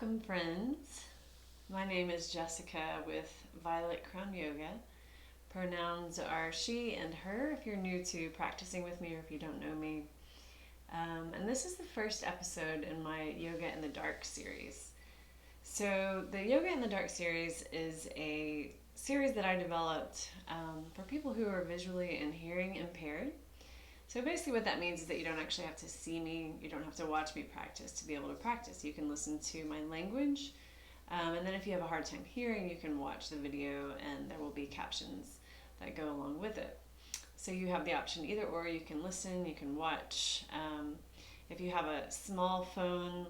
Welcome, friends. My name is Jessica with Violet Crown Yoga. Pronouns are she and her if you're new to practicing with me or if you don't know me. And this is the first episode in my Yoga in the Dark series. So, the Yoga in the Dark series is a series that I developed for people who are visually and hearing impaired. So basically what that means is that you don't actually have to see me, you don't have to watch me practice to be able to practice. You can listen to my language, and then if you have a hard time hearing, you can watch the video and there will be captions that go along with it. So you have the option either or, you can listen, you can watch. If you have a small phone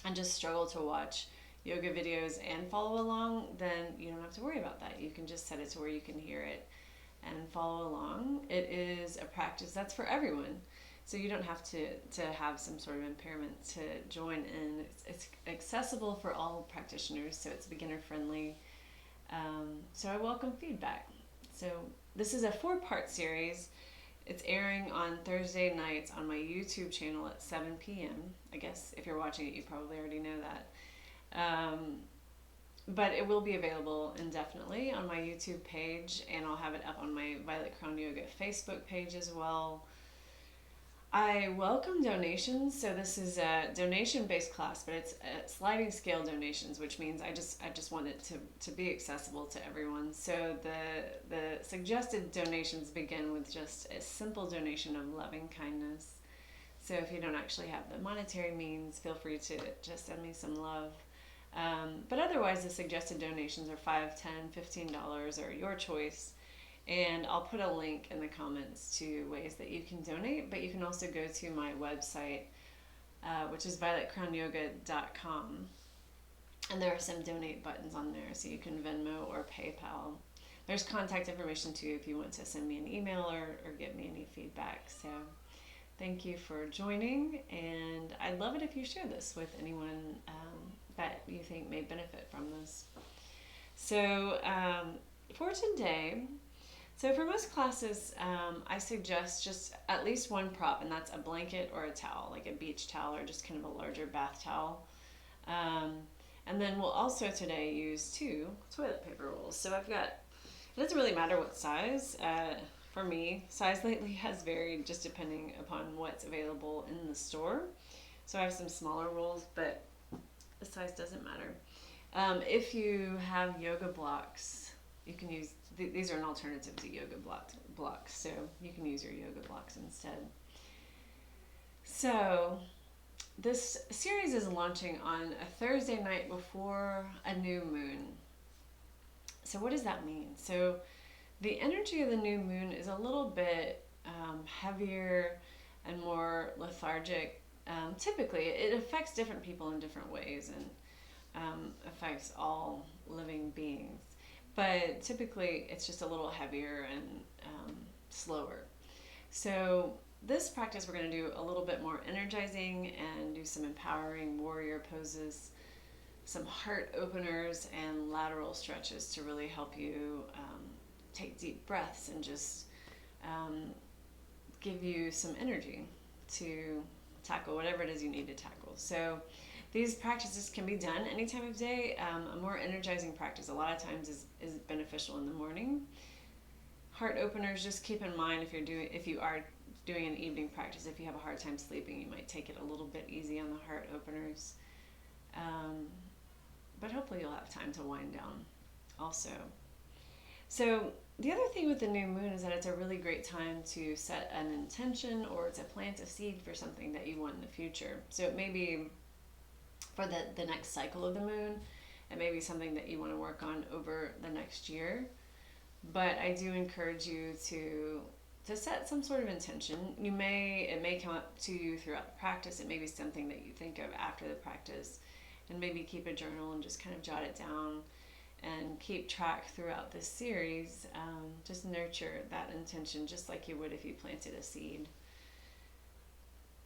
and just struggle to watch yoga videos and follow along, then you don't have to worry about that. You can just set it to where you can hear it and follow along. It is a practice that's for everyone. So you don't have to have some sort of impairment to join in. It's accessible for all practitioners, so it's beginner friendly. So I welcome feedback. So this is a 4-part series. It's airing on Thursday nights on my YouTube channel at 7 p.m. I guess if you're watching it, you probably already know that. But it will be available indefinitely on my YouTube page, and I'll have it up on my Violet Crown Yoga Facebook page as well. I welcome donations, so this is a donation-based class, but it's a sliding scale donations, which means I just want it to be accessible to everyone. So the suggested donations begin with just a simple donation of loving kindness. So if you don't actually have the monetary means, feel free to just send me some love. But otherwise, the suggested donations are $5, $10, $15, or your choice. And I'll put a link in the comments to ways that you can donate. But you can also go to my website, which is violetcrownyoga.com. And there are some donate buttons on there, so you can Venmo or PayPal. There's contact information too if you want to send me an email or give me any feedback. So thank you for joining, and I'd love it if you share this with anyone that you think may benefit from this. So for today, so for most classes, I suggest just at least one prop, and that's a blanket or a towel, like a beach towel or just kind of a larger bath towel. And then we'll also today use 2 toilet paper rolls. So I've got, it doesn't really matter what size. For me, size lately has varied just depending upon what's available in the store. So I have some smaller rolls, but the size doesn't matter. If you have yoga blocks, you can use, these are an alternative to yoga blocks, so you can use your yoga blocks instead. So this series is launching on a Thursday night before a new moon. So what does that mean? So the energy of the new moon is a little bit heavier and more lethargic. Typically, it affects different people in different ways and affects all living beings. But typically, it's just a little heavier and slower. So this practice, we're going to do a little bit more energizing and do some empowering warrior poses, some heart openers and lateral stretches to really help you take deep breaths and just give you some energy to tackle whatever it is you need to tackle. So these practices can be done any time of day. A more energizing practice a lot of times is beneficial in the morning. Heart openers, just keep in mind if you are doing an evening practice, if you have a hard time sleeping, you might take it a little bit easy on the heart openers. But hopefully you'll have time to wind down also. So the other thing with the new moon is that it's a really great time to set an intention or to plant a seed for something that you want in the future. So it may be for the next cycle of the moon. It may be something that you want to work on over the next year. But I do encourage you to set some sort of intention. It may come up to you throughout the practice. It may be something that you think of after the practice. And maybe keep a journal and just kind of jot it down and keep track throughout this series. Just nurture that intention just like you would if you planted a seed.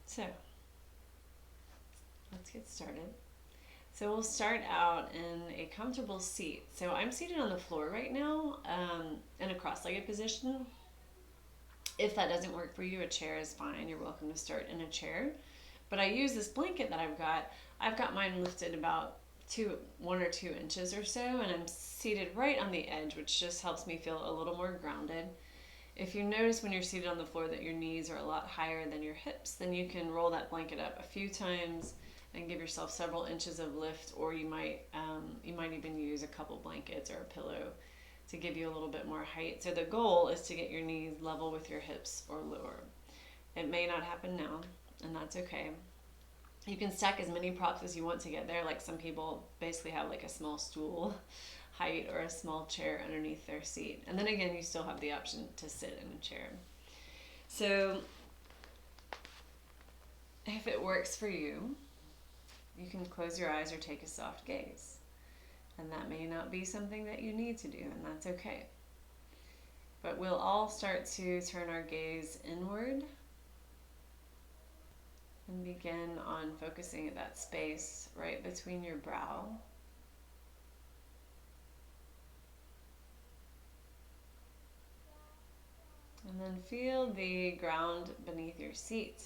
So let's get started. So we'll start out in a comfortable seat. So I'm seated on the floor right now in a cross-legged position. If that doesn't work for you, a chair is fine. You're welcome to start in a chair. But I use this blanket that I've got mine lifted about 1 or 2 inches or so, and I'm seated right on the edge, which just helps me feel a little more grounded. If you notice when you're seated on the floor that your knees are a lot higher than your hips, then you can roll that blanket up a few times and give yourself several inches of lift, or you might even use a couple blankets or a pillow to give you a little bit more height. So the goal is to get your knees level with your hips or lower. It may not happen now, and that's okay. You can stack as many props as you want to get there. Like some people basically have like a small stool height or a small chair underneath their seat. And then again, you still have the option to sit in a chair. So if it works for you, you can close your eyes or take a soft gaze. And that may not be something that you need to do, and that's okay. But we'll all start to turn our gaze inward and begin on focusing at that space right between your brow. And then feel the ground beneath your seat.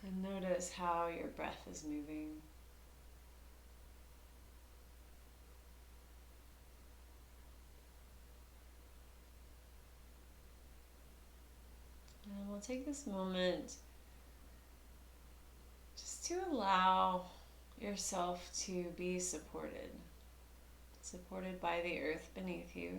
And notice how your breath is moving. And we'll take this moment just to allow yourself to be supported by the earth beneath you.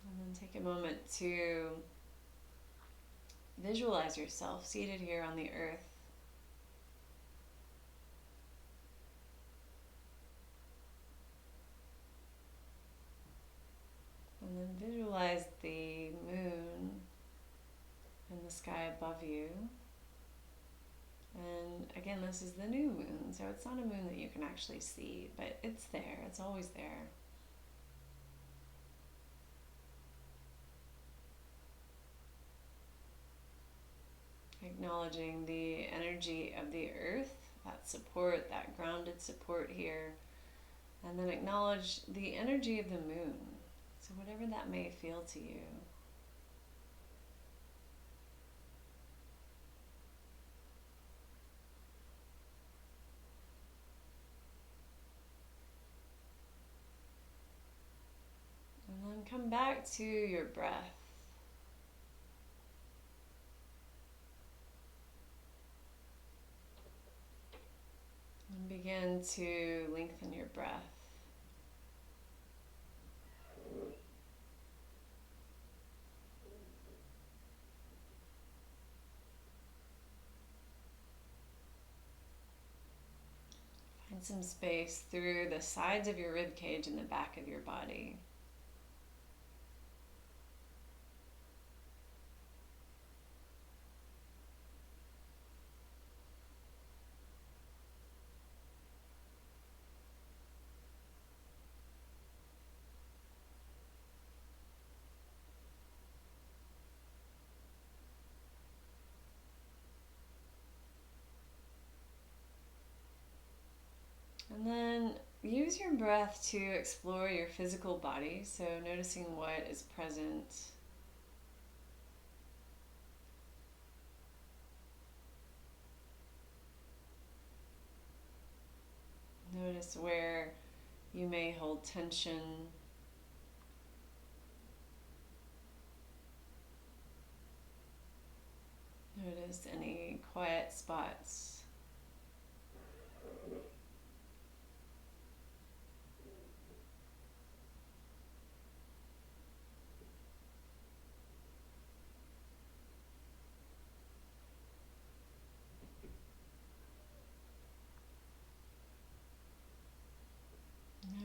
And then take a moment to visualize yourself seated here on the earth. And then visualize the moon in the sky above you. And again, this is the new moon, so it's not a moon that you can actually see, but it's there, it's always there. Acknowledging the energy of the earth, that support, that grounded support here. And then acknowledge the energy of the moon. So whatever that may feel to you. And then come back to your breath. And begin to lengthen your breath. Find some space through the sides of your rib cage and the back of your body. And then use your breath to explore your physical body, so noticing what is present. Notice where you may hold tension. Notice any quiet spots.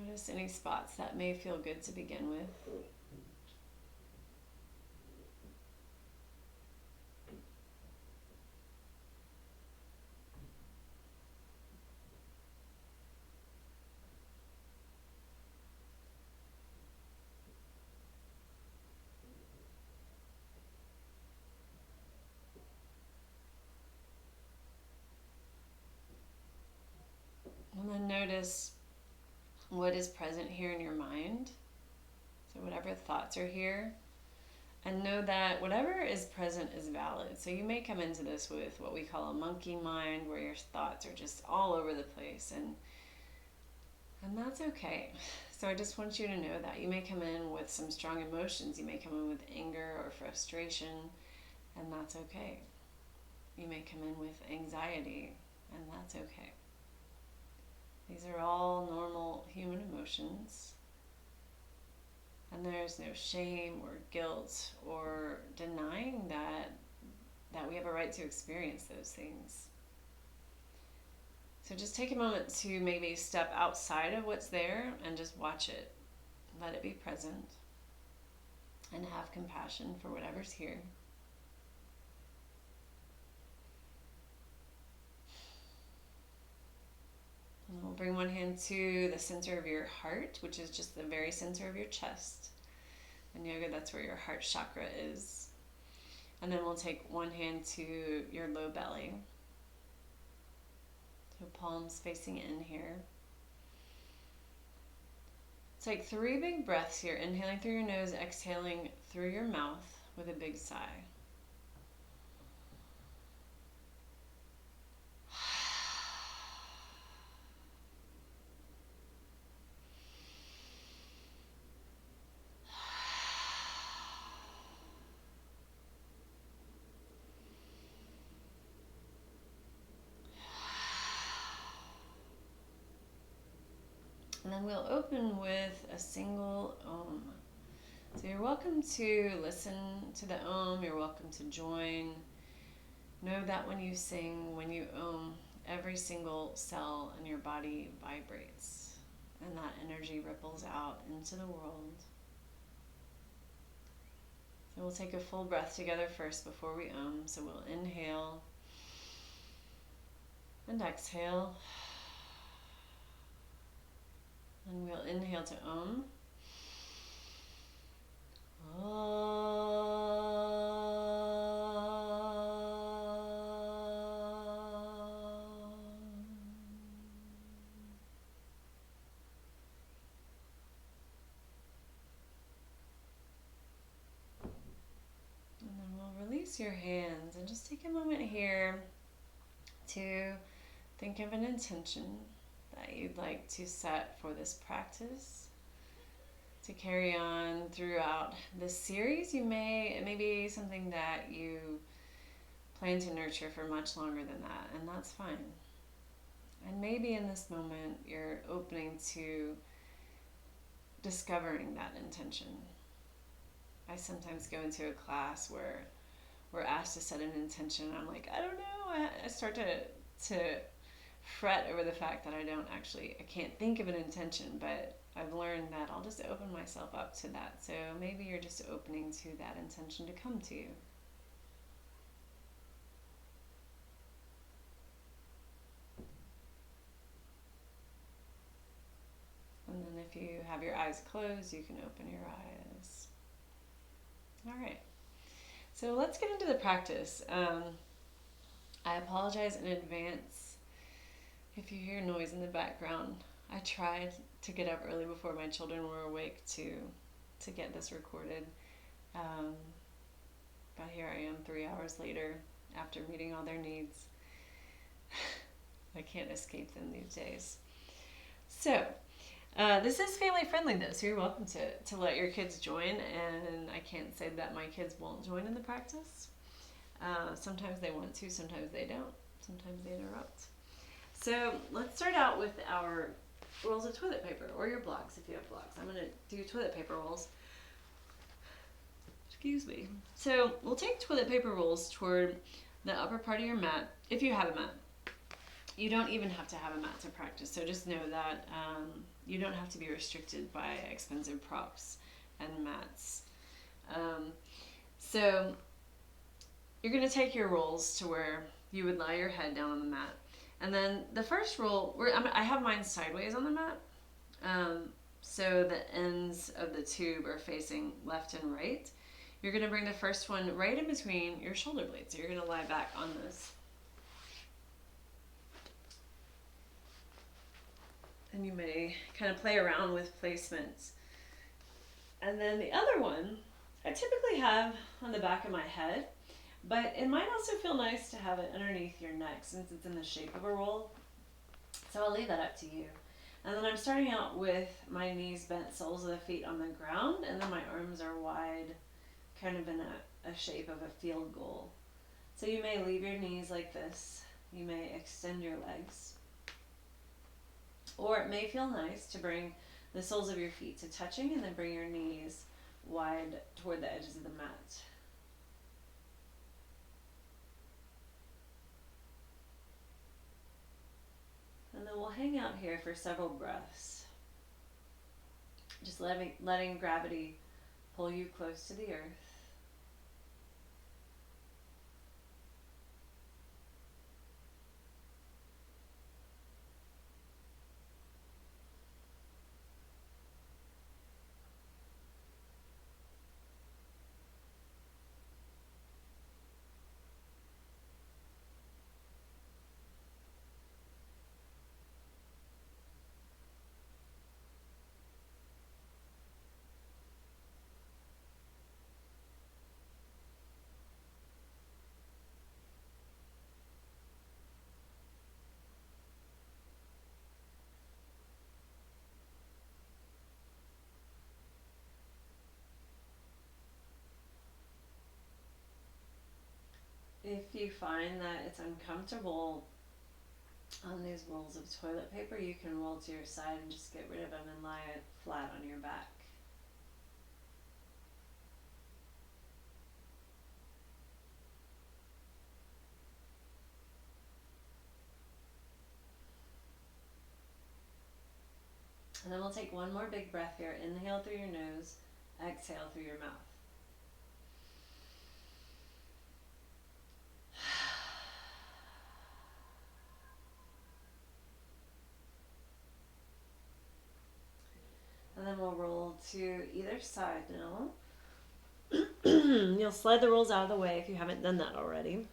Notice any spots that may feel good to begin with. notice what is present here in your mind. So whatever thoughts are here, and know that whatever is present is valid. So you may come into this with what we call a monkey mind, where your thoughts are just all over the place, and that's okay. So I just want you to know that you may come in with some strong emotions. You may come in with anger or frustration, and that's okay. You may come in with anxiety, and that's okay. These are all normal human emotions. And there's no shame or guilt or denying that we have a right to experience those things. So just take a moment to maybe step outside of what's there and just watch it. Let it be present and have compassion for whatever's here. And we'll bring one hand to the center of your heart, which is just the very center of your chest. In yoga, that's where your heart chakra is. And then we'll take one hand to your low belly. So palms facing in here. Take 3 big breaths here, inhaling through your nose, exhaling through your mouth with a big sigh. And then we'll open with a single Om. So you're welcome to listen to the Om. You're welcome to join. Know that when you sing, when you Om, every single cell in your body vibrates. And that energy ripples out into the world. So we'll take a full breath together first before we Om. So we'll inhale and exhale. And we'll inhale to Om. And then we'll release your hands and just take a moment here to think of an intention that you'd like to set for this practice to carry on throughout this series. It may be something that you plan to nurture for much longer than that, and that's fine. And maybe in this moment you're opening to discovering that intention. I sometimes go into a class where we're asked to set an intention and I'm like, I don't know. I start to fret over the fact that I can't think of an intention, but I've learned that I'll just open myself up to that. So maybe you're just opening to that intention to come to you. And then if you have your eyes closed, you can open your eyes. All right. So let's get into the practice. I apologize in advance if you hear noise in the background. I tried to get up early before my children were awake to get this recorded. But here I am 3 hours later after meeting all their needs. I can't escape them these days. So this is family friendly though, so you're welcome to let your kids join, and I can't say that my kids won't join in the practice. Sometimes they want to, sometimes they don't. Sometimes they interrupt. So let's start out with our rolls of toilet paper, or your blocks if you have blocks. I'm going to do toilet paper rolls. Excuse me. So we'll take toilet paper rolls toward the upper part of your mat, if you have a mat. You don't even have to have a mat to practice, so just know that you don't have to be restricted by expensive props and mats. So you're going to take your rolls to where you would lie your head down on the mat. And then the first roll, I have mine sideways on the mat, so the ends of the tube are facing left and right. You're going to bring the first one right in between your shoulder blades. So you're going to lie back on this. And you may kind of play around with placements. And then the other one, I typically have on the back of my head, but it might also feel nice to have it underneath your neck since it's in the shape of a roll. So I'll leave that up to you. And then I'm starting out with my knees bent, soles of the feet on the ground, and then my arms are wide, kind of in a shape of a field goal. So you may leave your knees like this. You may extend your legs. Or it may feel nice to bring the soles of your feet to touching and then bring your knees wide toward the edges of the mat. And then we'll hang out here for several breaths. Just letting gravity pull you close to the earth. If you find that it's uncomfortable on these rolls of toilet paper, you can roll to your side and just get rid of them and lie flat on your back. And then we'll take one more big breath here. Inhale through your nose, exhale through your mouth. And then we'll roll to either side now. You'll slide the rolls out of the way if you haven't done that already.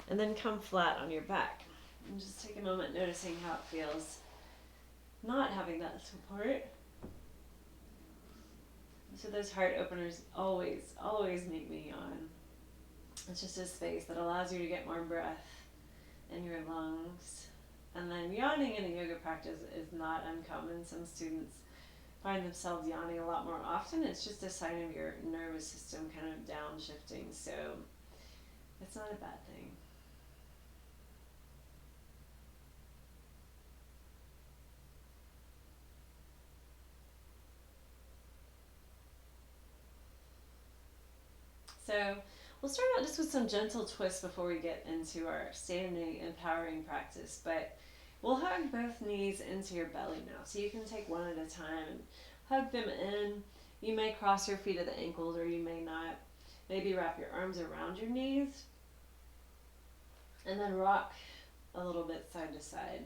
And then come flat on your back. And just take a moment noticing how it feels not having that support. So those heart openers always make me yawn. It's just a space that allows you to get more breath in your lungs. And then yawning in a yoga practice is not uncommon. Some students find themselves yawning a lot more often. It's just a sign of your nervous system kind of downshifting. So it's not a bad thing. So we'll start out just with some gentle twists before we get into our standing empowering practice. But we'll hug both knees into your belly now. So you can take one at a time and hug them in. You may cross your feet at the ankles or you may not. Maybe wrap your arms around your knees. And then rock a little bit side to side.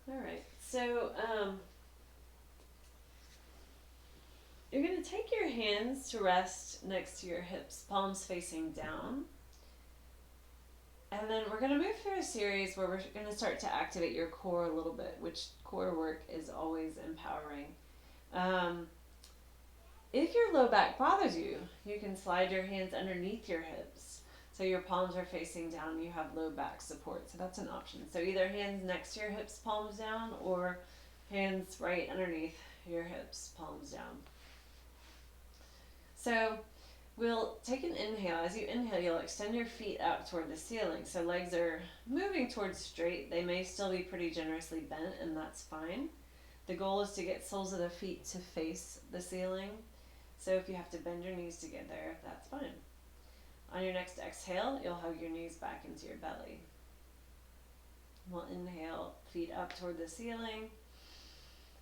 All right, so you're going to take your hands to rest next to your hips, palms facing down. And then we're going to move through a series where we're going to start to activate your core a little bit, which core work is always empowering. If your low back bothers you, you can slide your hands underneath your hips. So your palms are facing down, you have low back support. So that's an option. So either hands next to your hips, palms down, or hands right underneath your hips, palms down. So we'll take an inhale. As you inhale, you'll extend your feet out toward the ceiling. So legs are moving towards straight. They may still be pretty generously bent, and that's fine. The goal is to get soles of the feet to face the ceiling. So if you have to bend your knees to get there, that's fine. On your next exhale, you'll hug your knees back into your belly. We'll inhale, feet up toward the ceiling.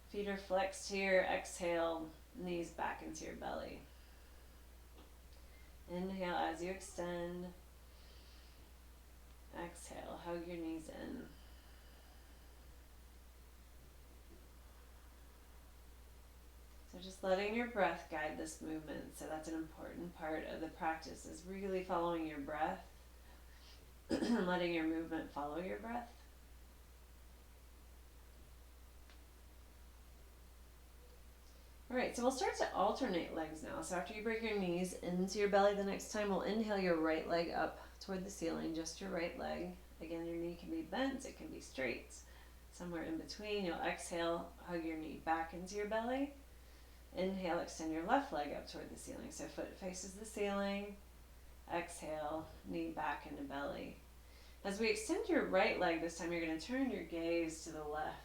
Feet are flexed here. Exhale, knees back into your belly. Inhale as you extend. Exhale, hug your knees in. just letting your breath guide this movement. So that's an important part of the practice, is really following your breath, letting your movement follow your breath. All right, so we'll start to alternate legs now. So after you bring your knees into your belly the next time, we'll inhale your right leg up toward the ceiling, just your right leg. Again, your knee can be bent, it can be straight. Somewhere in between, you'll exhale, hug your knee back into your belly. Inhale, extend your left leg up toward the ceiling. So foot faces the ceiling. Exhale, knee back into belly. As we extend your right leg this time, you're going to turn your gaze to the left.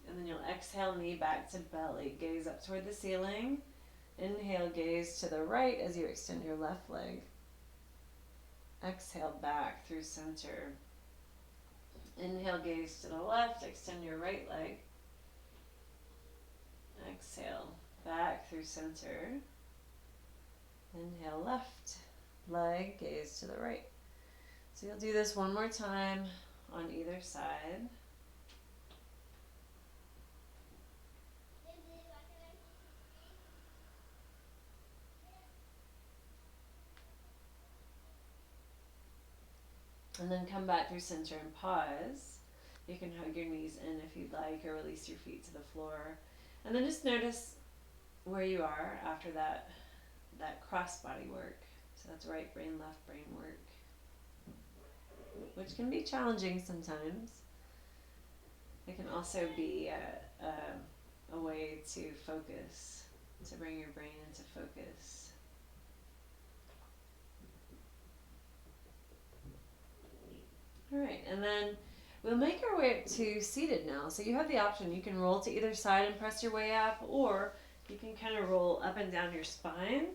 And then you'll exhale, knee back to belly. Gaze up toward the ceiling. Inhale, gaze to the right as you extend your left leg. Exhale, back through center. Inhale, gaze to the left. Extend your right leg. Exhale, back through center. Inhale, left leg, gaze to the right. So you'll do this one more time on either side. And then come back through center and pause. You can hug your knees in if you'd like, or release your feet to the floor. And then just notice where you are after that cross body work. So that's right brain, left brain work, which can be challenging sometimes. It can also be a way to focus, to bring your brain into focus. All right, and then we'll make our way up to seated now. So you have the option. You can roll to either side and press your way up, or you can kind of roll up and down your spine.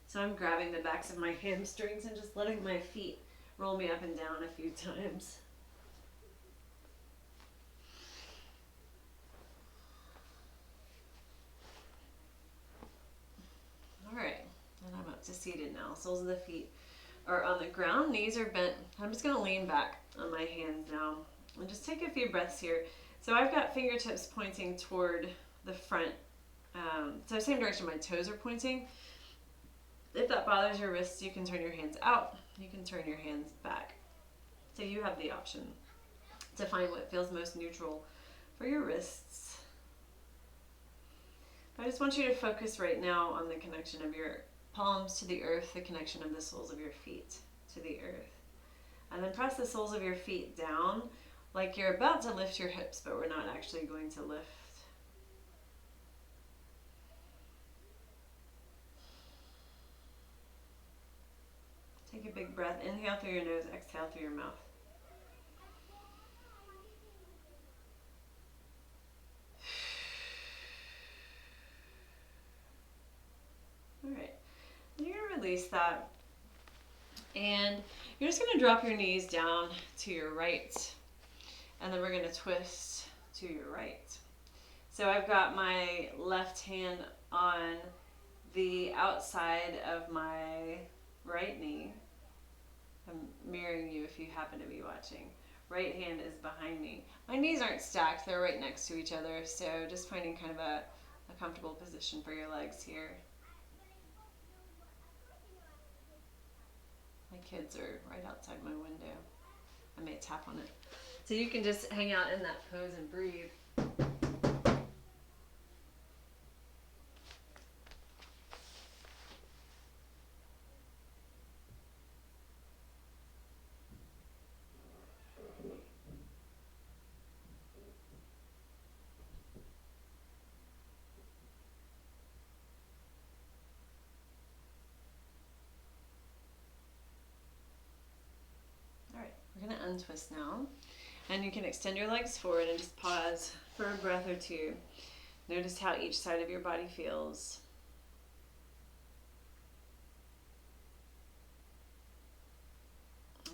So I'm grabbing the backs of my hamstrings and just letting my feet roll me up and down a few times. All right, and I'm up to seated now. Soles of the feet are on the ground, knees are bent. I'm just going to lean back on my hands now and just take a few breaths here. So I've got fingertips pointing toward the front, so same direction my toes are pointing. If that bothers your wrists, you can turn your hands out, you can turn your hands back. So you have the option to find what feels most neutral for your wrists. I just want you to focus right now on the connection of your palms to the earth, the connection of the soles of your feet to the earth. And then press the soles of your feet down like you're about to lift your hips, but we're not actually going to lift. Take a big breath. Inhale through your nose, exhale through your mouth. All right. You're going to release that. And you're just going to drop your knees down to your right. And then we're going to twist to your right. So I've got my left hand on the outside of my right knee. I'm mirroring you if you happen to be watching. Right hand is behind me. My knees aren't stacked, they're right next to each other. So just finding kind of a comfortable position for your legs here. My kids are right outside my window. I may tap on it. So you can just hang out in that pose and breathe. We're going to untwist now, and you can extend your legs forward and just pause for a breath or two. Notice how each side of your body feels.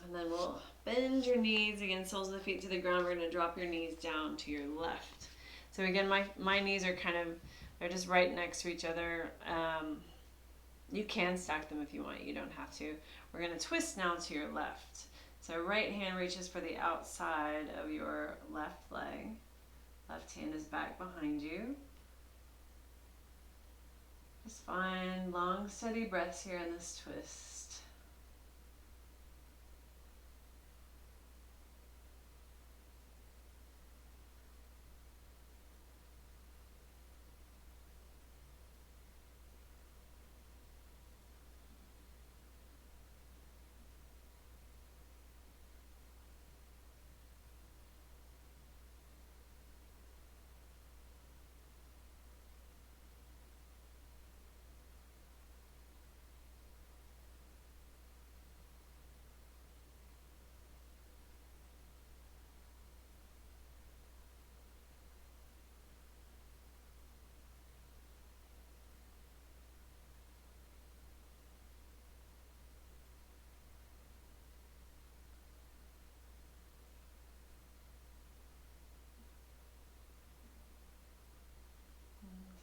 And then we'll bend your knees, again, soles of the feet to the ground. We're going to drop your knees down to your left. So again, my knees are they're just right next to each other. You can stack them if you want, you don't have to. We're going to twist now to your left. So right hand reaches for the outside of your left leg. Left hand is back behind you. Just find long, steady breaths here in this twist.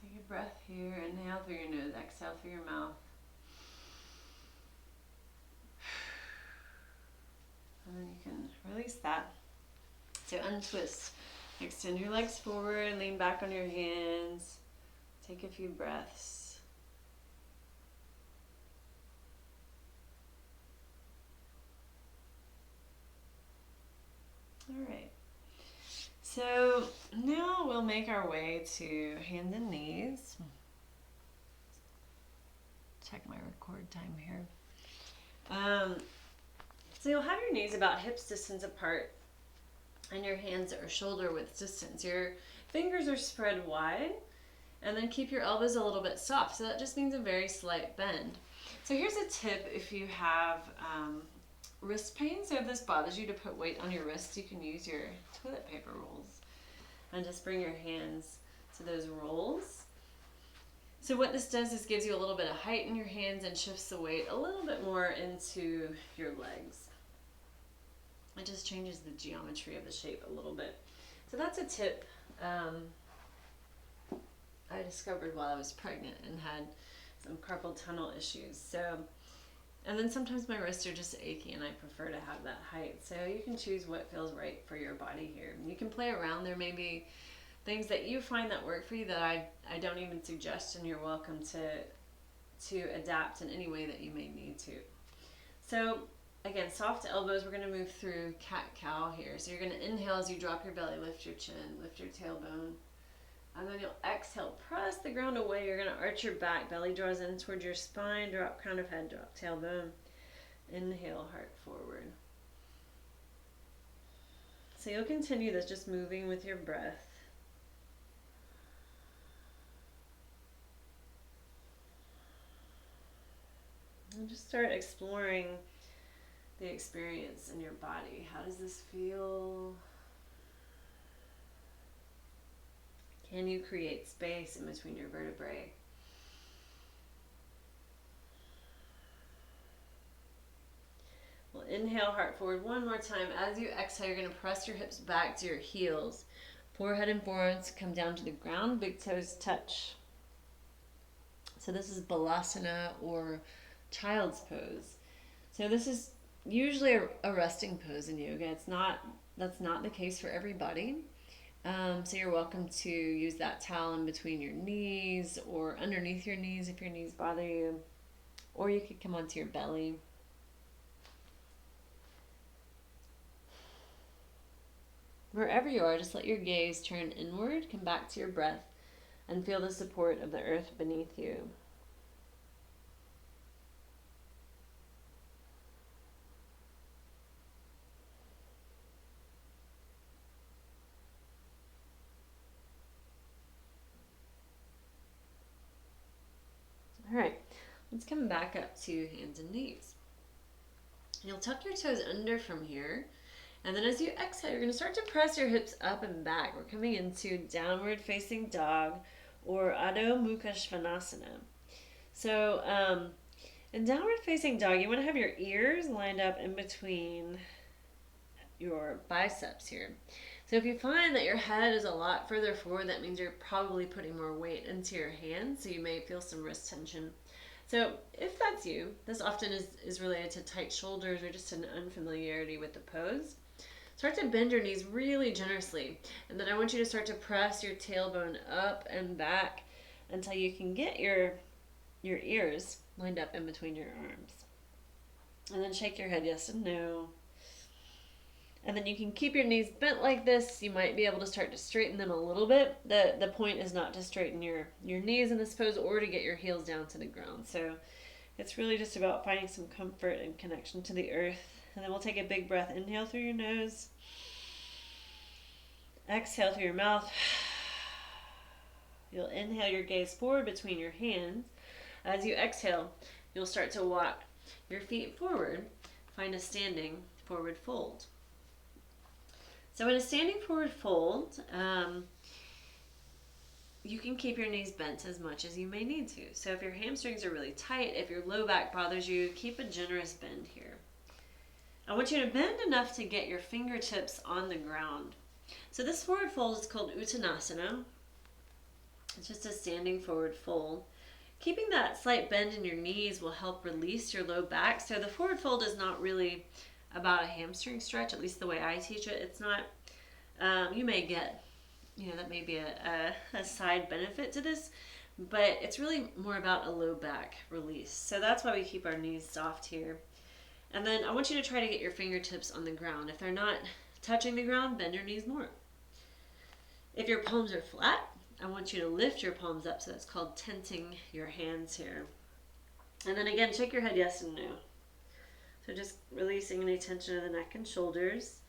Take a breath here. Inhale through your nose, exhale through your mouth. And then you can release that. So untwist. Extend your legs forward, lean back on your hands. Take a few breaths. All right. So now we'll make our way to hands and knees. Check my record time here. So you'll have your knees about hips distance apart and your hands are shoulder width distance. Your fingers are spread wide, and then keep your elbows a little bit soft. So that just means a very slight bend. So here's a tip if you have wrist pain. So if this bothers you to put weight on your wrists, you can use your toilet paper rolls and just bring your hands to those rolls. So what this does is gives you a little bit of height in your hands and shifts the weight a little bit more into your legs. It just changes the geometry of the shape a little bit. So that's a tip I discovered while I was pregnant and had some carpal tunnel issues. So, and then sometimes my wrists are just achy and I prefer to have that height. So you can choose what feels right for your body here. You can play around. There may be things that you find that work for you that I don't even suggest, and you're welcome to adapt in any way that you may need to. So again, soft elbows. We're going to move through cat-cow here. So you're going to inhale as you drop your belly, lift your chin, lift your tailbone. And then you'll exhale, press the ground away. You're going to arch your back, belly draws in towards your spine, drop crown of head, drop tailbone. Inhale, heart forward. So you'll continue this, just moving with your breath. And just start exploring the experience in your body. How does this feel? Can you create space in between your vertebrae? Well, inhale, heart forward one more time. As you exhale, you're going to press your hips back to your heels. Forehead and forearms come down to the ground. Big toes touch. So this is Balasana, or child's pose. So this is usually a resting pose in yoga. That's not the case for everybody. So you're welcome to use that towel in between your knees or underneath your knees if your knees bother you, or you could come onto your belly. Wherever you are, just let your gaze turn inward, come back to your breath, and feel the support of the earth beneath you. All right, let's come back up to hands and knees. You'll tuck your toes under from here, and then as you exhale, you're going to start to press your hips up and back. We're coming into downward facing dog, or Adho Mukha Svanasana. So in downward facing dog, you want to have your ears lined up in between your biceps here. So if you find that your head is a lot further forward, that means you're probably putting more weight into your hands, so you may feel some wrist tension. So if that's you, this often is related to tight shoulders or just an unfamiliarity with the pose. Start to bend your knees really generously, and then I want you to start to press your tailbone up and back until you can get your your ears lined up in between your arms. And then shake your head yes and no. And then you can keep your knees bent like this. You might be able to start to straighten them a little bit. The point is not to straighten your knees in this pose or to get your heels down to the ground. So it's really just about finding some comfort and connection to the earth. And then we'll take a big breath. Inhale through your nose. Exhale through your mouth. You'll inhale your gaze forward between your hands. As you exhale, you'll start to walk your feet forward. Find a standing forward fold. So in a standing forward fold, you can keep your knees bent as much as you may need to. So if your hamstrings are really tight, if your low back bothers you, keep a generous bend here. I want you to bend enough to get your fingertips on the ground. So this forward fold is called Uttanasana. It's just a standing forward fold. Keeping that slight bend in your knees will help release your low back. So the forward fold is not really about a hamstring stretch, at least the way I teach it. It's not, you may get, that may be a side benefit to this, but it's really more about a low back release. So that's why we keep our knees soft here. And then I want you to try to get your fingertips on the ground. If they're not touching the ground, bend your knees more. If your palms are flat, I want you to lift your palms up. So that's called tenting your hands here. And then again, shake your head yes and no. So just releasing any tension of the neck and shoulders.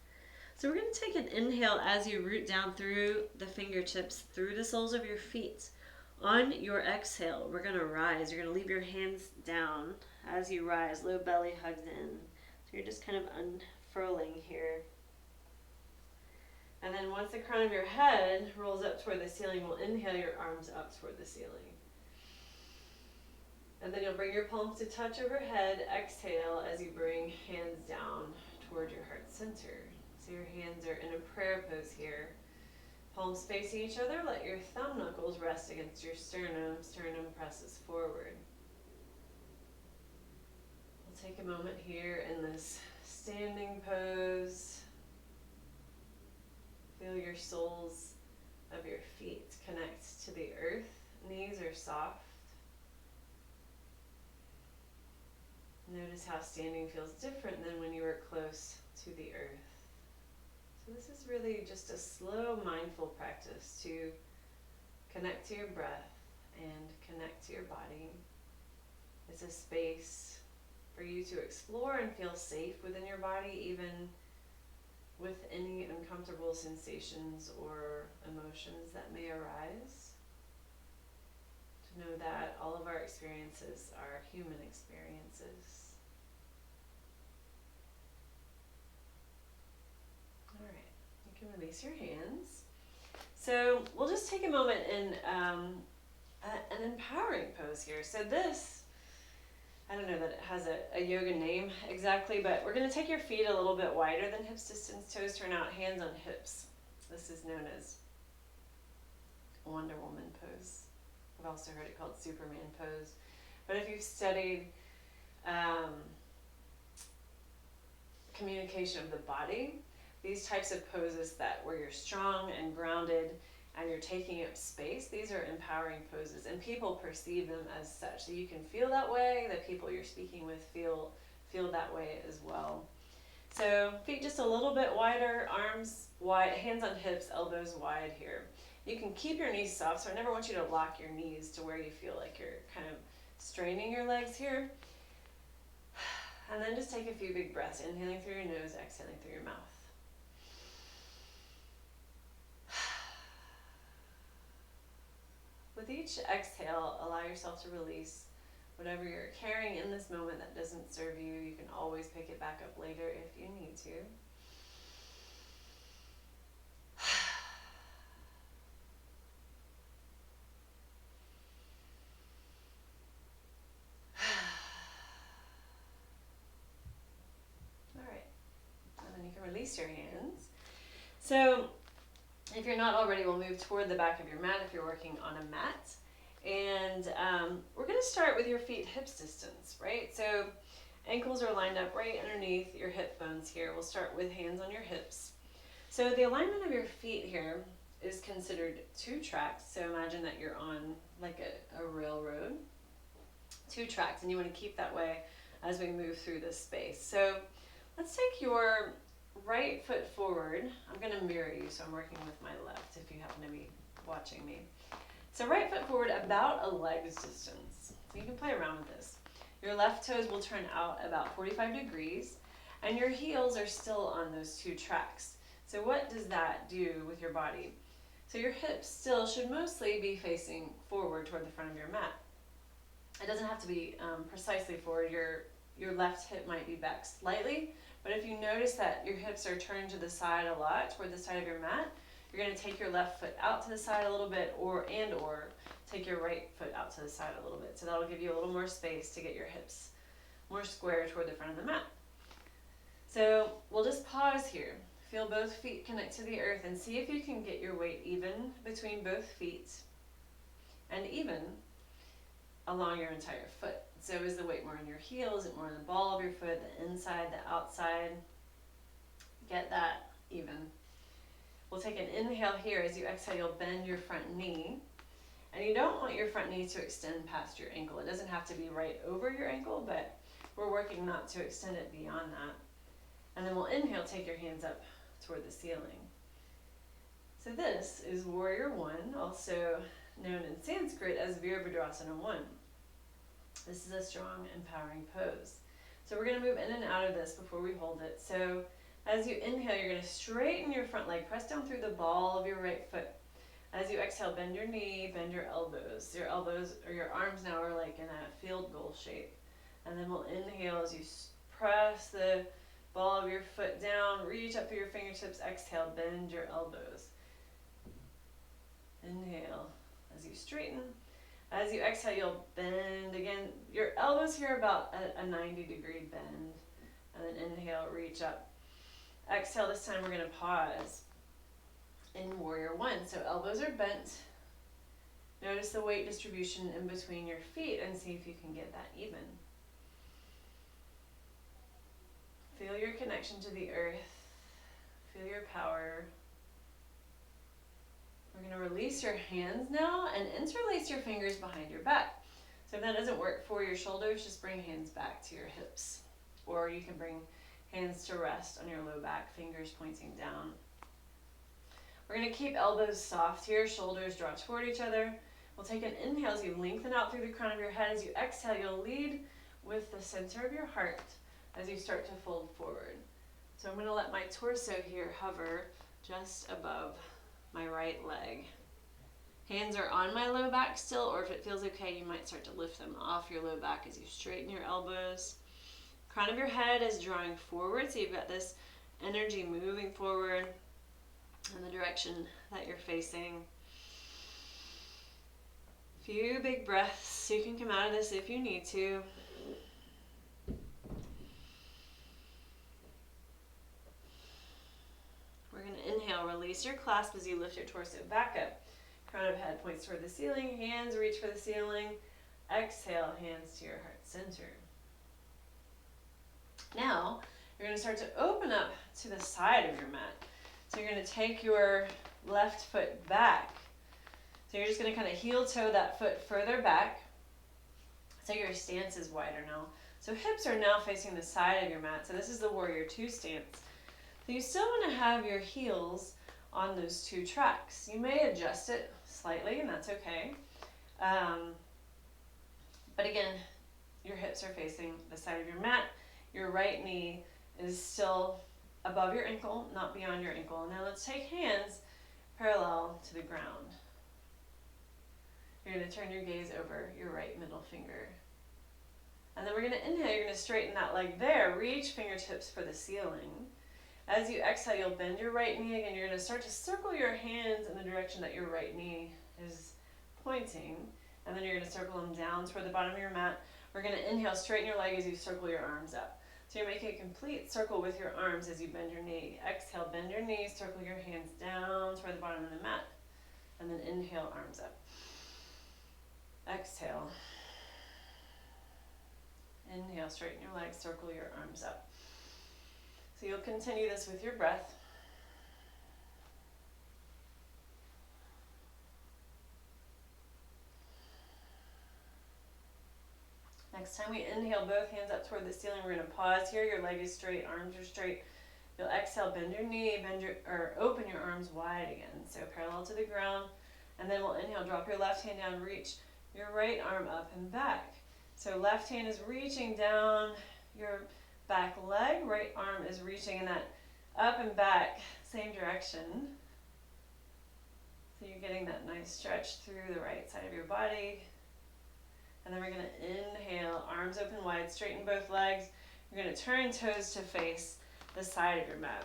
So we're going to take an inhale as you root down through the fingertips, through the soles of your feet. On your exhale, we're going to rise. You're going to leave your hands down as you rise. Low belly hugs in. So you're just kind of unfurling here. And then once the crown of your head rolls up toward the ceiling, we'll inhale your arms up toward the ceiling. And then you'll bring your palms to touch overhead. Exhale as you bring hands down toward your heart center. So your hands are in a prayer pose here. Palms facing each other. Let your thumb knuckles rest against your sternum. Sternum presses forward. We'll take a moment here in this standing pose. Feel your soles of your feet connect to the earth. Knees are soft. Notice how standing feels different than when you were close to the earth. So this is really just a slow, mindful practice to connect to your breath and connect to your body. It's a space for you to explore and feel safe within your body, even with any uncomfortable sensations or emotions that may arise. To know that all of our experiences are human experiences. All right, you can release your hands. So we'll just take a moment in an empowering pose here. So this, I don't know that it has a yoga name exactly, but we're going to take your feet a little bit wider than hips distance, toes turn out, hands on hips. This is known as Wonder Woman pose. I've also heard it called Superman pose. But if you've studied communication of the body, these types of poses where you're strong and grounded and you're taking up space, these are empowering poses, and people perceive them as such. So you can feel that way, the people you're speaking with feel that way as well. So feet just a little bit wider, arms wide, hands on hips, elbows wide here. You can keep your knees soft, so I never want you to lock your knees to where you feel like you're kind of straining your legs here. And then just take a few big breaths, inhaling through your nose, exhaling through your mouth. With each exhale, allow yourself to release whatever you're carrying in this moment that doesn't serve you. You can always pick it back up later if you need to. All right, and then you can release your hands. So if you're not already, we'll move toward the back of your mat if you're working on a mat. And we're going to start with your feet hips distance, right? So ankles are lined up right underneath your hip bones here. We'll start with hands on your hips. So the alignment of your feet here is considered two tracks. So imagine that you're on like a railroad. 2 tracks, and you want to keep that way as we move through this space. So let's take your right foot forward. I'm going to mirror you, so I'm working with my left if you happen to be watching me. So right foot forward about a leg's distance. So you can play around with this. Your left toes will turn out about 45 degrees, and your heels are still on those 2 tracks. So what does that do with your body? So your hips still should mostly be facing forward toward the front of your mat. It doesn't have to be precisely forward. Your left hip might be back slightly, but if you notice that your hips are turned to the side a lot, toward the side of your mat, you're going to take your left foot out to the side a little bit, or take your right foot out to the side a little bit. So that'll give you a little more space to get your hips more square toward the front of the mat. So we'll just pause here. Feel both feet connect to the earth and see if you can get your weight even between both feet and even along your entire foot. So is the weight more in your heel? Is it more in the ball of your foot, the inside, the outside? Get that even. We'll take an inhale here. As you exhale, you'll bend your front knee. And you don't want your front knee to extend past your ankle. It doesn't have to be right over your ankle, but we're working not to extend it beyond that. And then we'll inhale, take your hands up toward the ceiling. So this is Warrior One, also known in Sanskrit as Virabhadrasana 1. This is a strong, empowering pose. So we're going to move in and out of this before we hold it. So as you inhale, you're going to straighten your front leg, press down through the ball of your right foot. As you exhale, bend your knee, bend your elbows. Your elbows or your arms now are like in a field goal shape. And then we'll inhale as you press the ball of your foot down, reach up through your fingertips, exhale, bend your elbows. Inhale as you straighten. As you exhale, you'll bend again. Your elbows here are about a 90-degree bend. And then inhale, reach up. Exhale, this time we're going to pause in Warrior One. So elbows are bent. Notice the weight distribution in between your feet and see if you can get that even. Feel your connection to the earth. Feel your power. We're going to release your hands now and interlace your fingers behind your back. So if that doesn't work for your shoulders, just bring hands back to your hips. Or you can bring hands to rest on your low back, fingers pointing down. We're going to keep elbows soft here, shoulders draw toward each other. We'll take an inhale as you lengthen out through the crown of your head. As you exhale, you'll lead with the center of your heart as you start to fold forward. So I'm going to let my torso here hover just above my right leg. Hands are on my low back still, or if it feels okay, you might start to lift them off your low back as you straighten your elbows. Crown of your head is drawing forward, so you've got this energy moving forward in the direction that you're facing. Few big breaths. You can come out of this if you need to. We're going to inhale, release your clasp as you lift your torso back up. Crown of head points toward the ceiling, hands reach for the ceiling. Exhale, hands to your heart center. Now, you're going to start to open up to the side of your mat. So you're going to take your left foot back. So you're just going to kind of heel toe that foot further back. So your stance is wider now. So hips are now facing the side of your mat. So this is the Warrior Two stance. So you still want to have your heels on those 2 tracks. You may adjust it slightly, and that's okay. But again, your hips are facing the side of your mat. Your right knee is still above your ankle, not beyond your ankle. Now let's take hands parallel to the ground. You're going to turn your gaze over your right middle finger. And then we're going to inhale. You're going to straighten that leg there. Reach fingertips for the ceiling. As you exhale, you'll bend your right knee again. You're going to start to circle your hands in the direction that your right knee is pointing. And then you're going to circle them down toward the bottom of your mat. We're going to inhale, straighten your leg as you circle your arms up. So you're making a complete circle with your arms as you bend your knee. Exhale, bend your knees, circle your hands down toward the bottom of the mat. And then inhale, arms up. Exhale. Inhale, straighten your legs, circle your arms up. So you'll continue this with your breath. Next time we inhale, both hands up toward the ceiling. We're going to pause here. Your leg is straight, arms are straight. You'll exhale, bend your knee, open your arms wide again. So parallel to the ground. And then we'll inhale, drop your left hand down, reach your right arm up and back. So left hand is reaching down your back leg, right arm is reaching in that up and back, same direction. So you're getting that nice stretch through the right side of your body. And then we're going to inhale, arms open wide, straighten both legs. You're going to turn toes to face the side of your mat.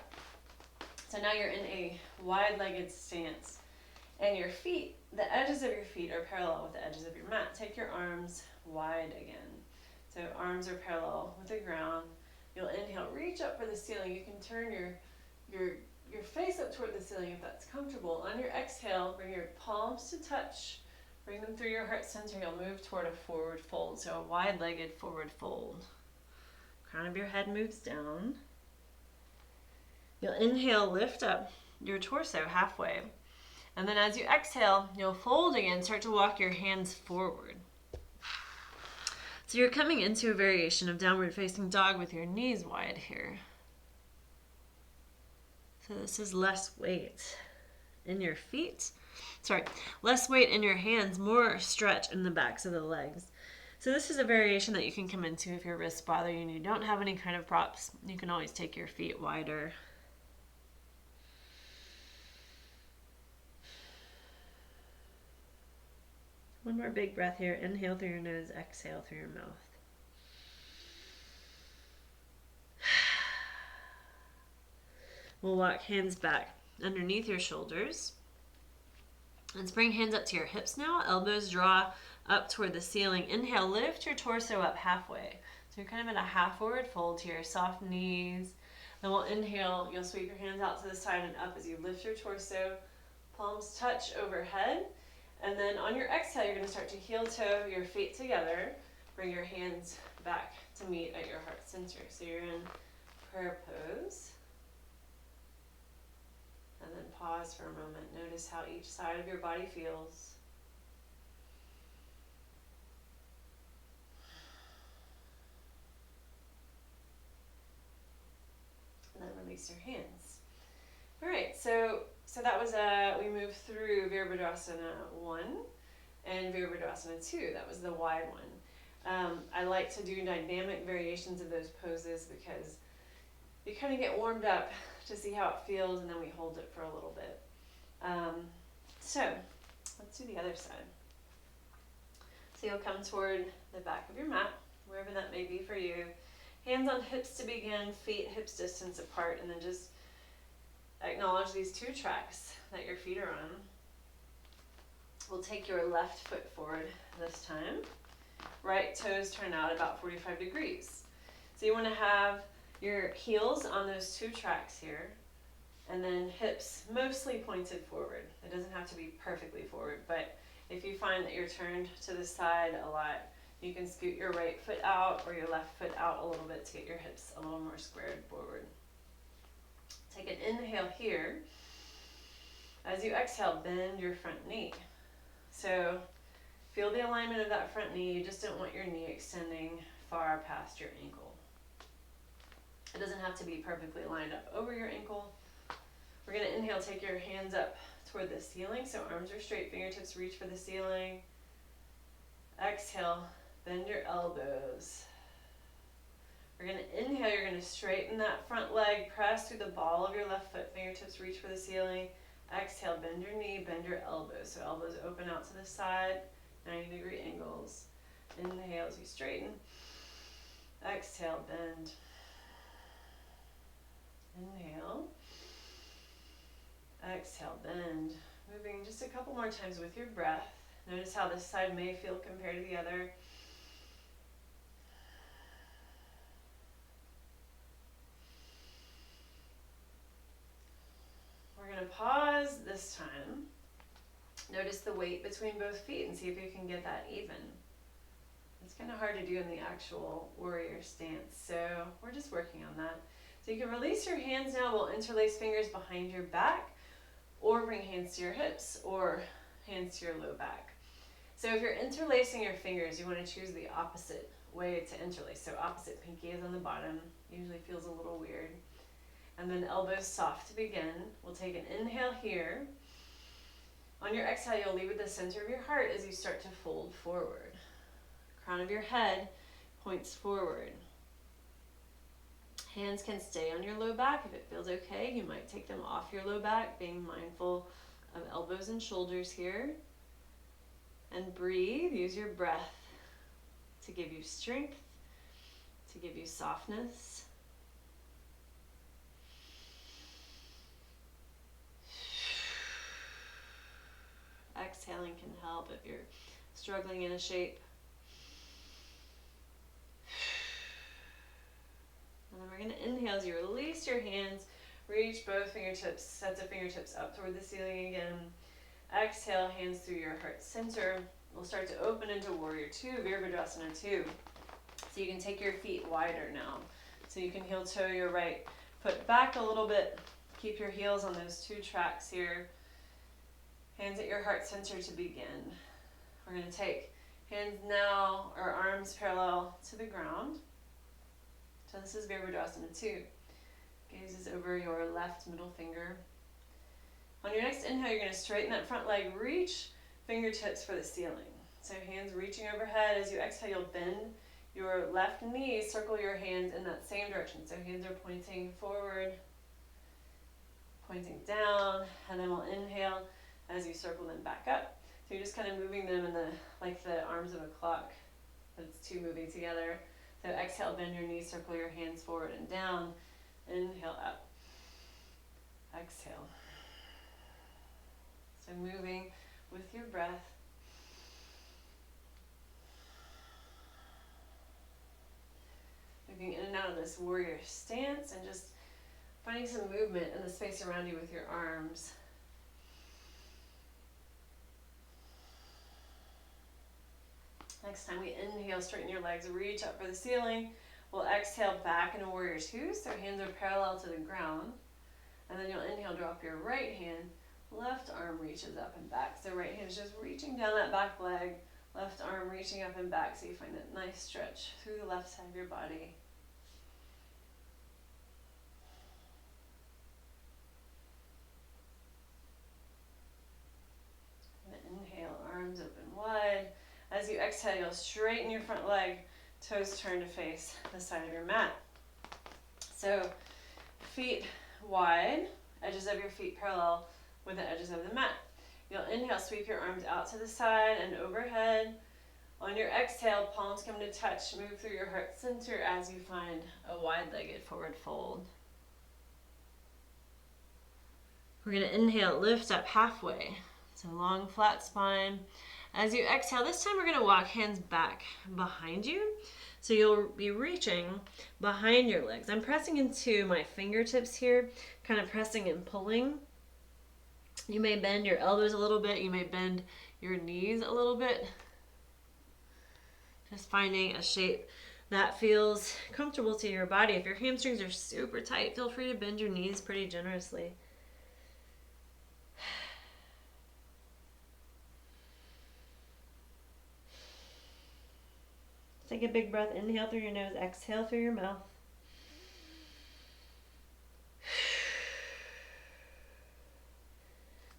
So now you're in a wide-legged stance. And your feet, the edges of your feet are parallel with the edges of your mat. Take your arms wide again. So arms are parallel with the ground. You'll inhale, reach up for the ceiling. You can turn your face up toward the ceiling if that's comfortable. On your exhale, bring your palms to touch. Bring them through your heart center. You'll move toward a forward fold. So a wide-legged forward fold. Crown of your head moves down. You'll inhale, lift up your torso halfway. And then as you exhale, you'll fold again, start to walk your hands forward. So you're coming into a variation of downward facing dog with your knees wide here. So this is less weight in your feet. Less weight in your hands, more stretch in the backs of the legs. So this is a variation that you can come into if your wrists bother you and you don't have any kind of props. You can always take your feet wider. One more big breath here. Inhale through your nose, exhale through your mouth. We'll walk hands back underneath your shoulders. Let's bring hands up to your hips now. Elbows draw up toward the ceiling. Inhale, lift your torso up halfway. So you're kind of in a half forward fold here, soft knees. Then we'll inhale, you'll sweep your hands out to the side and up as you lift your torso. Palms touch overhead. And then on your exhale, you're going to start to heel toe your feet together. Bring your hands back to meet at your heart center. So you're in prayer pose. And then pause for a moment. Notice how each side of your body feels. And then release your hands. All right, so that was we moved through Virabhadrasana 1 and Virabhadrasana 2. That was the wide one. I like to do dynamic variations of those poses because you kind of get warmed up to see how it feels, and then we hold it for a little bit. So let's do the other side. So you'll come toward the back of your mat, wherever that may be for you. Hands on hips to begin, feet hips distance apart, and then just acknowledge these two tracks that your feet are on. We'll take your left foot forward this time. Right toes turn out about 45 degrees. So you want to have your heels on those two tracks here, and then hips mostly pointed forward. It doesn't have to be perfectly forward, but if you find that you're turned to the side a lot, you can scoot your right foot out or your left foot out a little bit to get your hips a little more squared forward. Take an inhale here. As you exhale, bend your front knee. So feel the alignment of that front knee. You just don't want your knee extending far past your ankle. It doesn't have to be perfectly lined up over your ankle. We're going to inhale, take your hands up toward the ceiling. So arms are straight, fingertips reach for the ceiling. Exhale, bend your elbows. We're going to inhale, you're going to straighten that front leg, press through the ball of your left foot, fingertips reach for the ceiling. Exhale, bend your knee, bend your elbows. So elbows open out to the side, 90-degree angles. Inhale as you straighten. Exhale, bend. Inhale. Exhale, bend. Moving just a couple more times with your breath. Notice how this side may feel compared to the other. We're going to pause this time. Notice the weight between both feet and see if you can get that even. It's kind of hard to do in the actual warrior stance, so we're just working on that. So you can release your hands now. We'll interlace fingers behind your back, or bring hands to your hips, or hands to your low back. So if you're interlacing your fingers, you want to choose the opposite way to interlace. So opposite pinky is on the bottom. Usually feels a little weird. And then elbows soft to begin. We'll take an inhale here. On your exhale, you'll leave at the center of your heart as you start to fold forward. Crown of your head points forward. Hands can stay on your low back if it feels okay. You might take them off your low back, being mindful of elbows and shoulders here. And breathe. Use your breath to give you strength, to give you softness. Exhaling can help if you're struggling in a shape. And then we're going to inhale as you release your hands, reach both fingertips, sets of fingertips up toward the ceiling again. Exhale, hands through your heart center. We'll start to open into Warrior Two, Virabhadrasana 2. So you can take your feet wider now. So you can heel toe your right foot back a little bit. Keep your heels on those two tracks here. Hands at your heart center to begin. We're going to take hands now, or arms parallel to the ground. So this is Virabhadrasana 2. Gazes over your left middle finger. On your next inhale, you're going to straighten that front leg, reach fingertips for the ceiling. So hands reaching overhead. As you exhale, you'll bend your left knee, circle your hands in that same direction. So hands are pointing forward, pointing down, and then we'll inhale as you circle them back up. So you're just kind of moving them in like the arms of a clock. That's two moving together. So exhale, bend your knees, circle your hands forward and down. Inhale up. Exhale. So moving with your breath. Moving in and out of this warrior stance and just finding some movement in the space around you with your arms. Next time we inhale, straighten your legs, reach up for the ceiling. We'll exhale back into Warrior Two, so hands are parallel to the ground. And then you'll inhale, drop your right hand, left arm reaches up and back. So right hand is just reaching down that back leg, left arm reaching up and back, so you find that nice stretch through the left side of your body. And inhale, arms open wide. As you exhale, you'll straighten your front leg, toes turn to face the side of your mat. So feet wide, edges of your feet parallel with the edges of the mat. You'll inhale, sweep your arms out to the side and overhead. On your exhale, palms come to touch. Move through your heart center as you find a wide-legged forward fold. We're going to inhale, lift up halfway. So long, flat spine. As you exhale, this time we're going to walk hands back behind you. So you'll be reaching behind your legs. I'm pressing into my fingertips here, kind of pressing and pulling. You may bend your elbows a little bit. You may bend your knees a little bit. Just finding a shape that feels comfortable to your body. If your hamstrings are super tight, feel free to bend your knees pretty generously. Take a big breath. Inhale through your nose. Exhale through your mouth.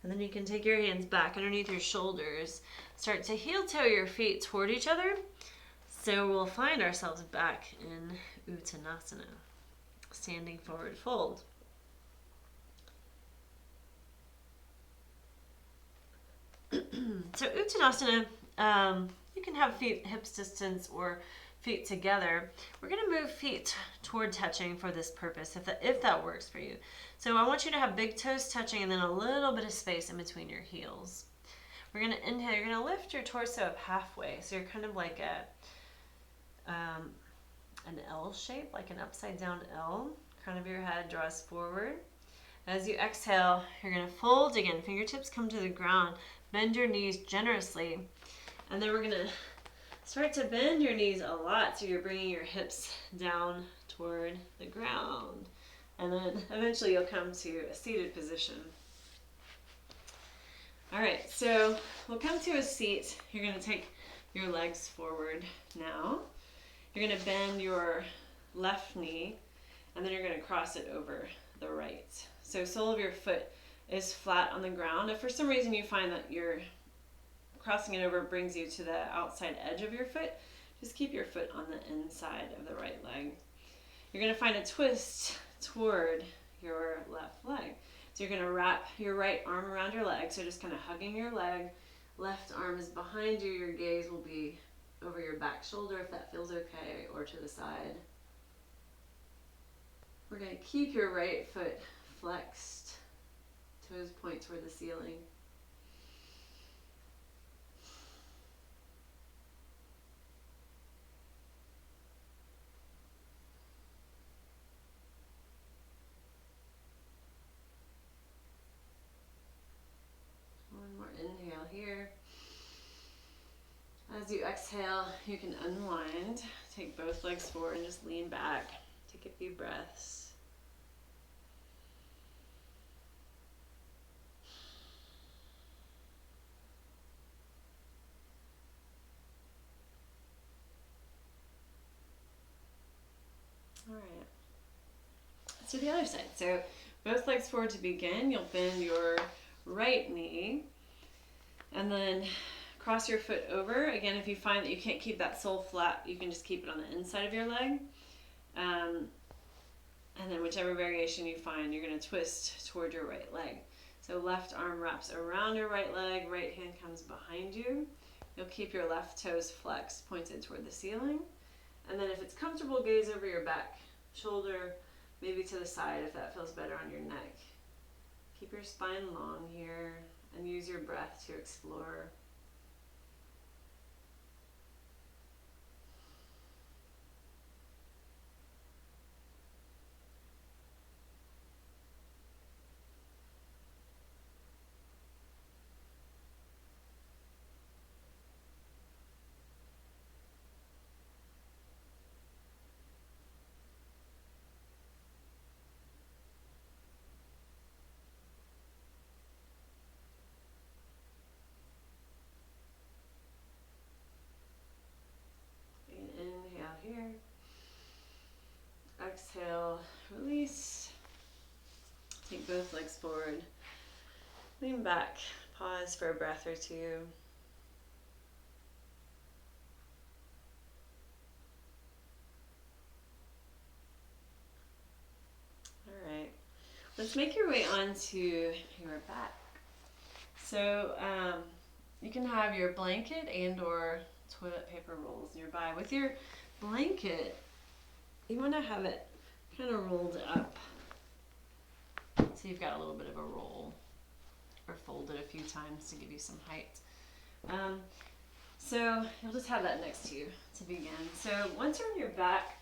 And then you can take your hands back underneath your shoulders. Start to heel toe your feet toward each other. So we'll find ourselves back in Uttanasana, standing forward fold. So Uttanasana, you can have feet hips distance or feet together. We're going to move feet toward touching for this purpose, if that works for you. So I want you to have big toes touching and then a little bit of space in between your heels. We're going to inhale. You're going to lift your torso up halfway. So you're kind of like an L shape, like an upside down L. Crown of your head draws forward. As you exhale, you're going to fold again. Fingertips come to the ground. Bend your knees generously. And then we're going to start to bend your knees a lot. So you're bringing your hips down toward the ground. And then eventually you'll come to a seated position. All right, so we'll come to a seat. You're going to take your legs forward now. You're going to bend your left knee, and then you're going to cross it over the right. So sole of your foot is flat on the ground. If for some reason you find that you're crossing it over brings you to the outside edge of your foot, just keep your foot on the inside of the right leg. You're going to find a twist toward your left leg. So you're going to wrap your right arm around your leg, so just kind of hugging your leg. Left arm is behind you. Your gaze will be over your back shoulder if that feels okay, or to the side. We're going to keep your right foot flexed, toes point toward the ceiling. One more inhale here. As you exhale, you can unwind. Take both legs forward and just lean back. Take a few breaths. All right. Let's do the other side. So both legs forward to begin. You'll bend your right knee and then cross your foot over. Again, if you find that you can't keep that sole flat, you can just keep it on the inside of your leg. And then whichever variation you find, you're going to twist toward your right leg. So left arm wraps around your right leg, right hand comes behind you. You'll keep your left toes flexed, pointed toward the ceiling. And then if it's comfortable, gaze over your back shoulder, maybe to the side if that feels better on your neck. Keep your spine long here and use your breath to explore. Inhale here. Exhale, release. Take both legs forward. Lean back. Pause for a breath or two. All right. Let's make your way onto your back. So you can have your blanket and or toilet paper rolls nearby. With your blanket, you want to have it kind of rolled up so you've got a little bit of a roll, or fold it a few times to give you some height. So you'll just have that next to you to begin. So once you're on your back,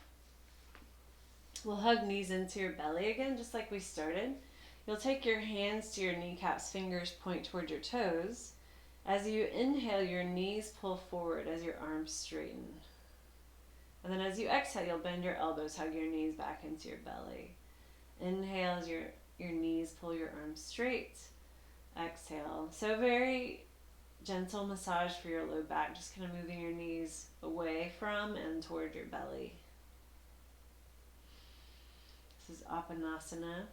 we'll hug knees into your belly again, just like we started. You'll take your hands to your kneecaps, fingers point toward your toes. As you inhale, your knees pull forward as your arms straighten. And then as you exhale, you'll bend your elbows, hug your knees back into your belly. Inhale as your knees pull your arms straight. Exhale. So very gentle massage for your low back, just kind of moving your knees away from and toward your belly. This is Apanasana.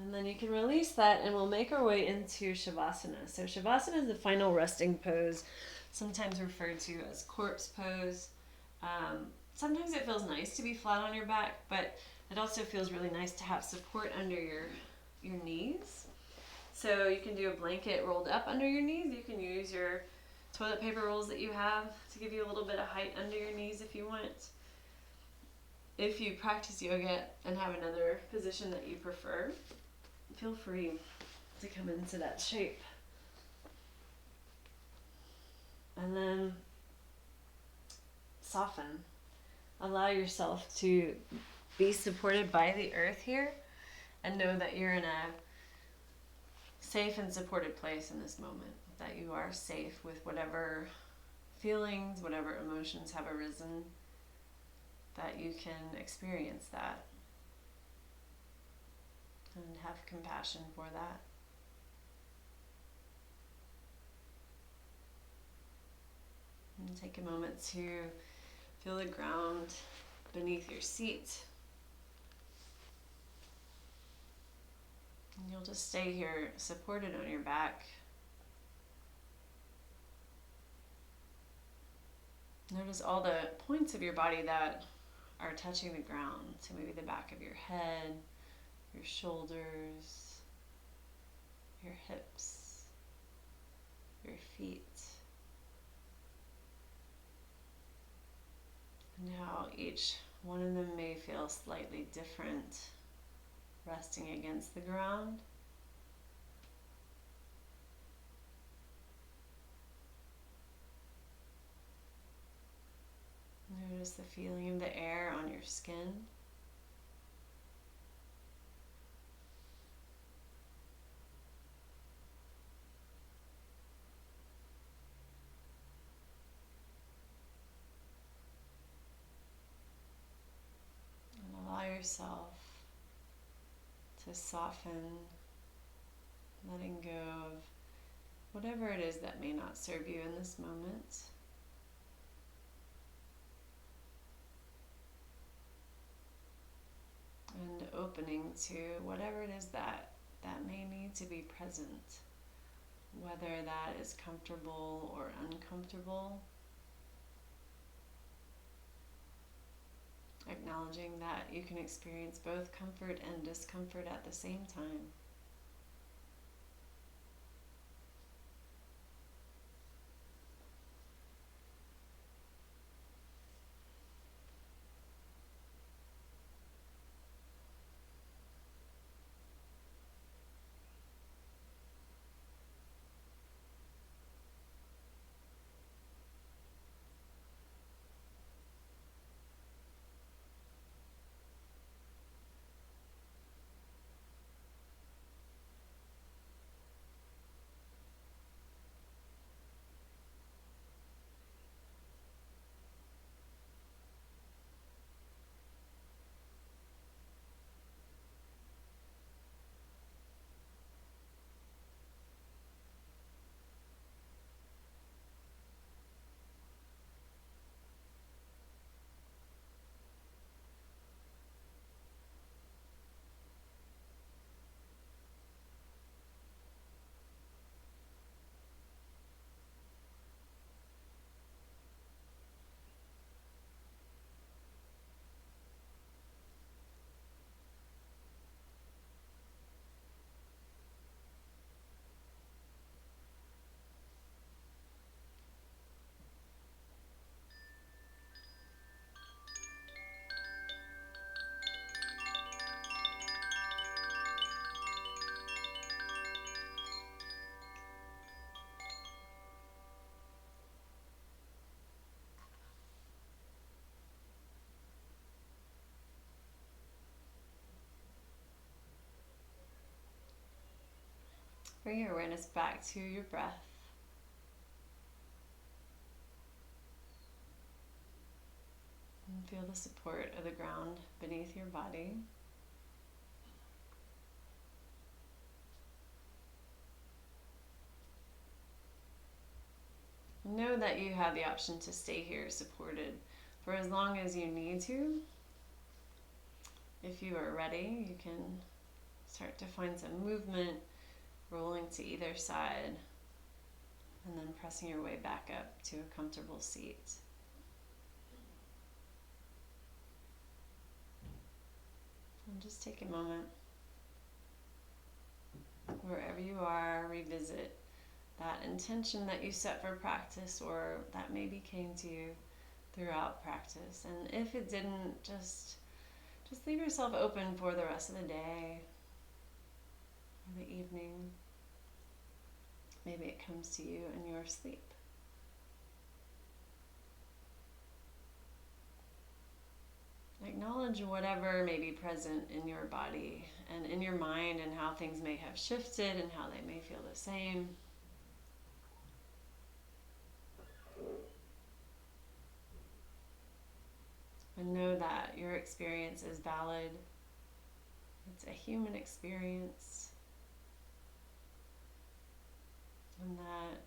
And then you can release that and we'll make our way into Shavasana. So Shavasana is the final resting pose, sometimes referred to as corpse pose. Sometimes it feels nice to be flat on your back, but it also feels really nice to have support under your knees. So you can do a blanket rolled up under your knees. You can use your toilet paper rolls that you have to give you a little bit of height under your knees if you want. If you practice yoga and have another position that you prefer, feel free to come into that shape. And then soften. Allow yourself to be supported by the earth here and know that you're in a safe and supported place in this moment, that you are safe with whatever feelings, whatever emotions have arisen, that you can experience that and have compassion for that. And take a moment to feel the ground beneath your seat. And you'll just stay here supported on your back. Notice all the points of your body that are touching the ground. So maybe the back of your head, your shoulders, your hips, your feet. And how each one of them may feel slightly different, resting against the ground. Notice the feeling of the air on your skin. And allow yourself to soften, letting go of whatever it is that may not serve you in this moment. And opening to whatever it is that may need to be present, whether that is comfortable or uncomfortable. Acknowledging that you can experience both comfort and discomfort at the same time. Bring your awareness back to your breath. And feel the support of the ground beneath your body. Know that you have the option to stay here supported for as long as you need to. If you are ready, you can start to find some movement, rolling to either side, and then pressing your way back up to a comfortable seat. And just take a moment. Wherever you are, revisit that intention that you set for practice or that maybe came to you throughout practice. And if it didn't, just leave yourself open for the rest of the day or the evening. Maybe it comes to you in your sleep. Acknowledge whatever may be present in your body and in your mind and how things may have shifted and how they may feel the same. And know that your experience is valid. It's a human experience. And that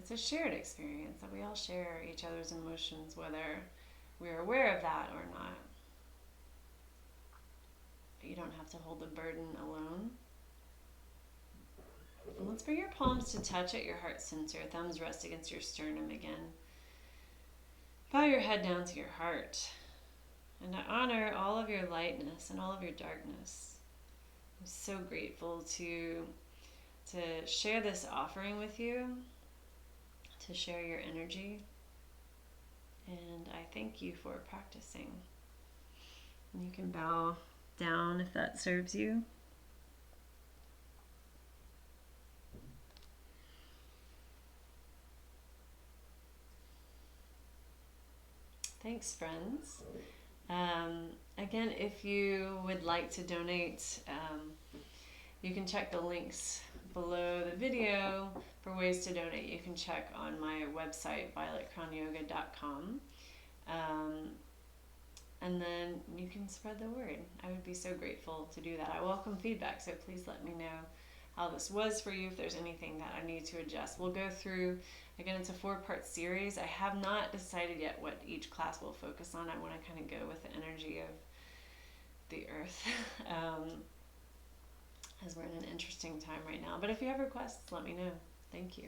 it's a shared experience that we all share each other's emotions, whether we're aware of that or not. But you don't have to hold the burden alone. And let's bring your palms to touch at your heart center. Thumbs rest against your sternum again. Bow your head down to your heart. And I honor all of your lightness and all of your darkness. I'm so grateful to share this offering with you, to share your energy. And I thank you for practicing. You can bow down if that serves you. Thanks, friends. Again, if you would like to donate, you can check the links below the video for ways to donate. You can check on my website, violetcrownyoga.com. And then you can spread the word. I would be so grateful to do that. I welcome feedback, so please let me know how this was for you, if there's anything that I need to adjust. We'll go through, again, it's a 4-part series. I have not decided yet what each class will focus on. I want to kind of go with the energy of the earth as we're in an interesting time right now. But if you have requests, let me know. Thank you.